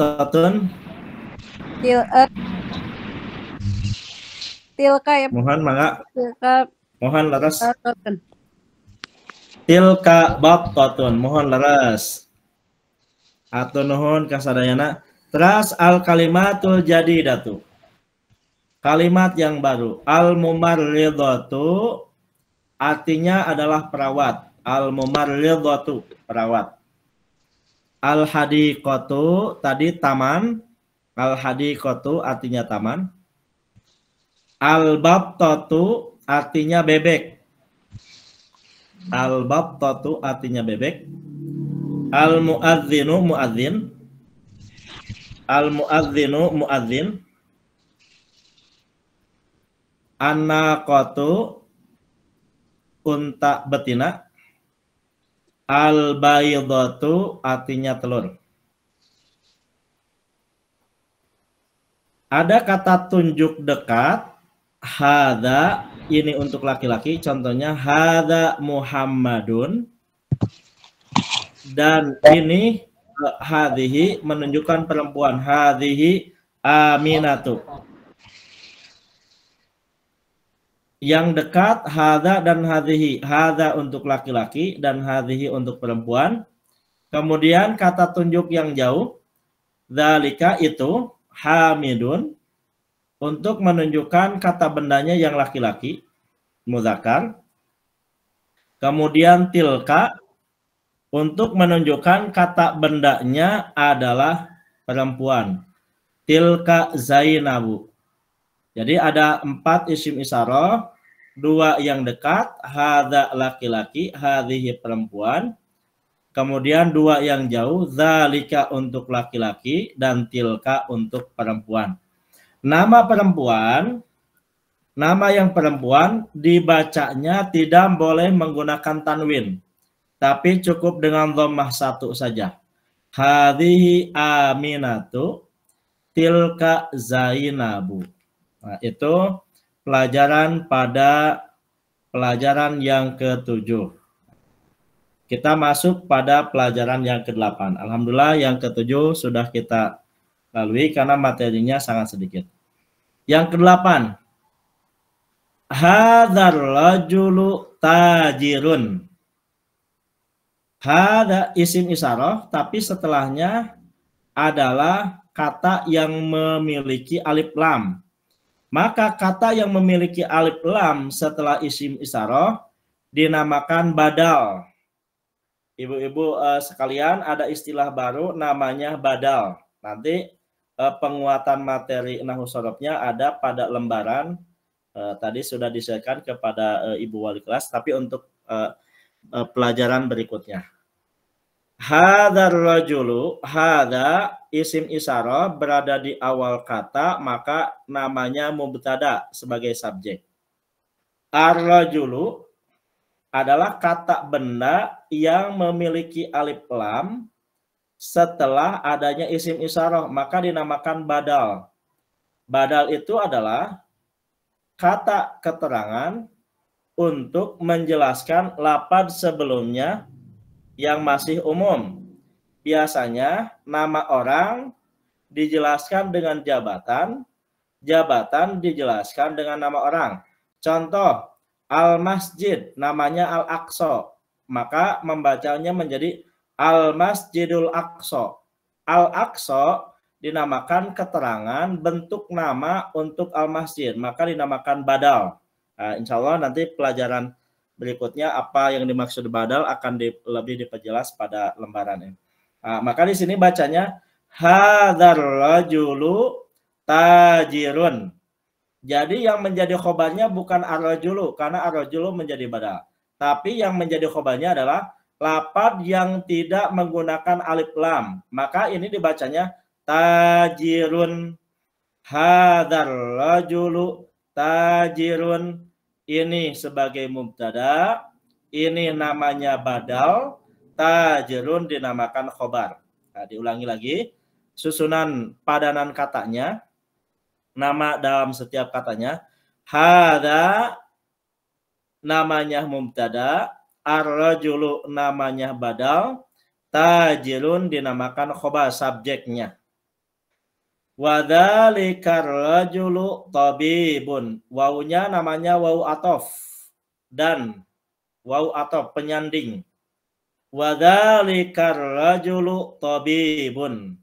battatun. Tilka ya. Mohon mangga. Tilka Mohon laras. battatun. Tilka battatun. Mohon laras. Atau nuhun kasadayana. Teras al kalimatul jadidatu. Kalimat yang baru. Al mumarridatu artinya adalah perawat. Al mumarridatu perawat. Al hadiqatu tadi taman. Al hadiqatu artinya taman. Al battatu artinya bebek. Al battatu artinya bebek. Al muadzinu muadzin. Al muadzinu muadzin. An-naqatu unta betina. Al baydatu artinya telur. Ada kata tunjuk dekat. Hada ini untuk laki-laki, contohnya hada Muhammadun, dan ini hadhihi menunjukkan perempuan, hadhihi Aminatu. Yang dekat hada dan hadhihi, hada untuk laki-laki dan hadhihi untuk perempuan. Kemudian kata tunjuk yang jauh, dzalika itu Hamidun, untuk menunjukkan kata bendanya yang laki-laki, muzakkar. Kemudian tilka, untuk menunjukkan kata bendanya adalah perempuan. Tilka Zainabu. Jadi ada 4 isim isyarah, 2 yang dekat, hadza laki-laki, hadhihi perempuan. Kemudian 2 yang jauh, dzalika untuk laki-laki dan tilka untuk perempuan. Nama perempuan, nama yang perempuan dibacanya tidak boleh menggunakan tanwin, tapi cukup dengan dhammah 1 saja. Hadhihi Aminatu, tilka Zainabu. Nah, itu pelajaran pada pelajaran yang ke-7. Kita masuk pada pelajaran yang ke-8. Alhamdulillah yang ke-7 sudah kita lalui karena materinya sangat sedikit. Yang ke-8. Hadzal rajulu tajirun. Hada isim isyarah, tapi setelahnya adalah kata yang memiliki alif lam. Maka kata yang memiliki alif lam setelah isim isyarah dinamakan badal. Ibu-ibu sekalian, ada istilah baru namanya badal. Nanti penguatan materi nahwu sharafnya ada pada lembaran tadi sudah disampaikan kepada ibu wali kelas, tapi untuk pelajaran berikutnya. Hadzal rajulu, hadza isim isyarah berada di awal kata, maka namanya mubtada sebagai subjek. Ar-rajulu adalah kata benda yang memiliki alif lam setelah adanya isim isyarah, maka dinamakan badal. Badal itu adalah kata keterangan untuk menjelaskan lafaz sebelumnya yang masih umum. Biasanya nama orang dijelaskan dengan jabatan, jabatan dijelaskan dengan nama orang. Contoh, Al-Masjid namanya Al-Aqsa, maka membacanya menjadi Al-Masjidul Aqsa. Al-Aqsa dinamakan keterangan bentuk nama untuk Al-Masjid, maka dinamakan badal. Nah, insya Allah nanti pelajaran berikutnya apa yang dimaksud badal akan lebih diperjelas pada lembaran ini. Nah, maka di sini bacanya hadzal rajulu tajirun. Jadi yang menjadi khobarnya bukan ar-rajulu, karena ar-rajulu menjadi badal. Tapi yang menjadi khobarnya adalah lafaz yang tidak menggunakan alif lam. Maka ini dibacanya tajirun. Hadzal rajulu tajirun. Ini sebagai mubtada, ini namanya badal, tajirun dinamakan khobar. Nah, diulangi lagi, susunan padanan katanya, nama dalam setiap katanya, hadza namanya mubtada, ar-rajulu namanya badal, tajirun dinamakan khobar subjeknya. Wadzalikar rajulu tabibun. Wawunya namanya wawu atof dan wawu atof penyanding. Wadzalikar rajulu tabibun.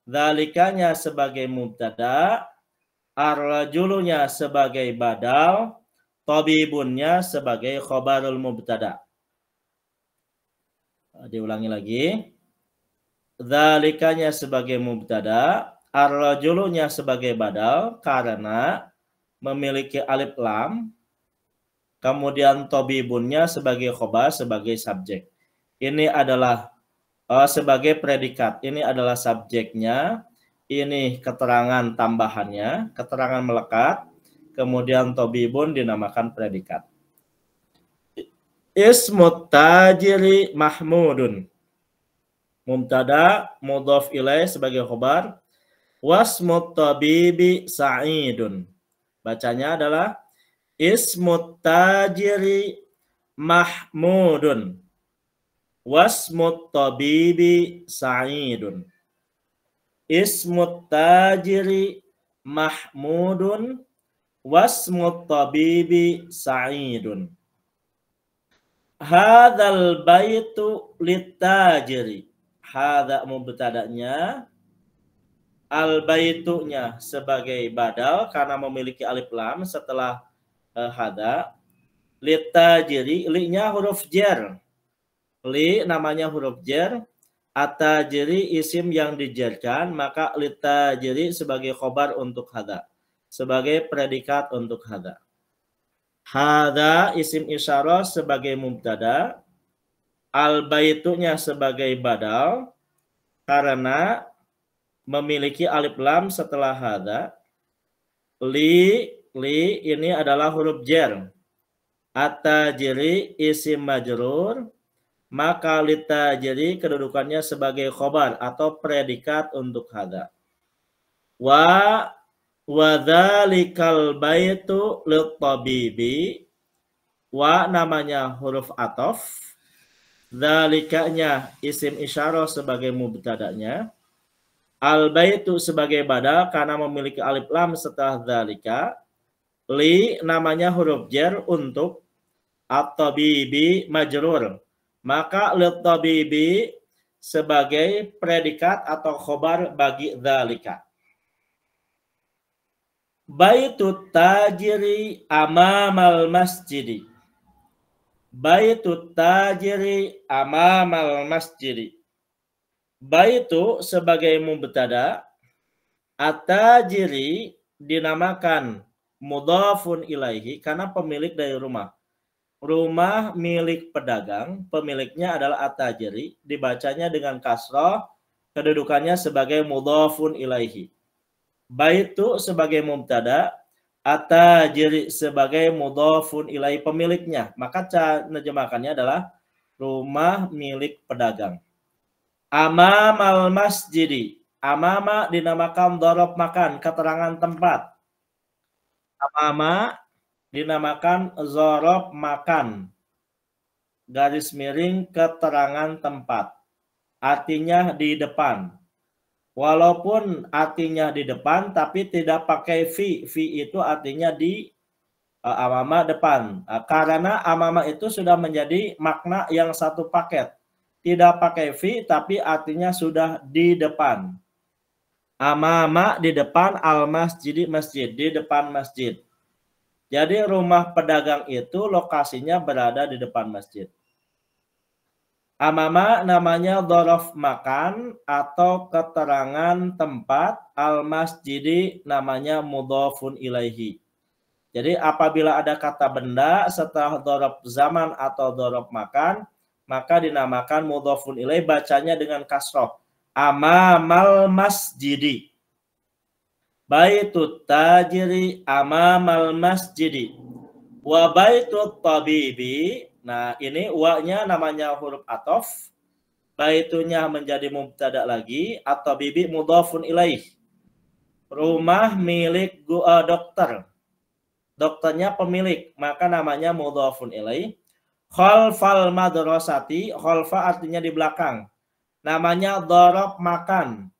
Dzalikanya sebagai mubtada, ar-rajulunya sebagai badal, tabibunnya sebagai khobarul mubtada. Diulangi lagi. Dzalikanya sebagai mubtada, ar-rajulunya sebagai badal karena memiliki alif lam, kemudian tabibunnya sebagai khobar, sebagai subjek. Ini adalah sebagai predikat. Ini adalah subjeknya, ini keterangan tambahannya, keterangan melekat, kemudian tabibun dinamakan predikat. Ismut tajiri mahmudun. Mubtada mudhaf ilaih sebagai khobar. Wasmut tabibi sa'idun. Bacanya adalah ismut tajiri mahmudun. Wasmut tabibi sa'idun. Ismut tajiri mahmudun. Wasmut tabibi sa'idun. Hadzal baitu litajiri. Hadza mubtada'nya, al baitunya sebagai badal karena memiliki alif lam setelah hadza. Litajiri, li-nya huruf jar. Li namanya huruf jar, atajiri isim yang dijarkan, maka litajiri sebagai khobar untuk hadza, sebagai predikat untuk hadza. Hadza isim isyarah sebagai mubtada, al baitunya sebagai badal karena memiliki alif lam setelah hadza. Li ini adalah huruf jar. At-tajri isim majrur, maka litajri kedudukannya sebagai khobar atau predikat untuk hadza. Wa dzalikal baitu lit-tabibi. Wa namanya huruf atof, dzalikanya isim isyarah sebagai mubtada'nya, al baitu sebagai badal karena memiliki alif lam setelah dzalika. Li namanya huruf jar untuk at-tabibi majrur, maka lit-tabibi sebagai predikat atau khobar bagi dzalika. Baitut tajiri amamal masjidi. Baitut tajiri amamal masjidi. Baitu sebagai mubtada, at-tajiri dinamakan mudhafun ilaihi karena pemilik dari rumah. Rumah milik pedagang, pemiliknya adalah at-tajiri, dibacanya dengan kasrah, kedudukannya sebagai mudhafun ilaihi. Baitu sebagai mubtada, at-tajiri sebagai mudhafun ilaihi pemiliknya. Maka cara menerjemahkannya adalah rumah milik pedagang. Amamal masjidi. Amama dinamakan dhorob makan, keterangan tempat. Amama dinamakan dhorob makan, garis miring keterangan tempat. Artinya di depan. Walaupun artinya di depan, tapi tidak pakai fi. Fi itu artinya di amama depan. Karena amama itu sudah menjadi makna yang satu paket. Tidak pakai fi, tapi artinya sudah di depan. Amama di depan, al-masjidi masjid, di depan masjid. Jadi rumah pedagang itu lokasinya berada di depan masjid. Amama namanya dhorof makan atau keterangan tempat, al-masjidi namanya mudhafun ilaihi. Jadi apabila ada kata benda setelah dhorof zaman atau dhorof makan, maka dinamakan mudhafun ilaihi, bacanya dengan kasroh. Amamal masjidi. Baitut tajiri amamal masjidi. Wa baitut tabibi. Nah, ini wa-nya namanya huruf atof. Baitunya menjadi mubtada lagi, atau bibi mudhafun ilaih. Rumah milik dokter. Dokternya pemilik, maka namanya mudhafun ilaih. Khalfal madrasati, khalfa artinya di belakang. Namanya dhorob makan.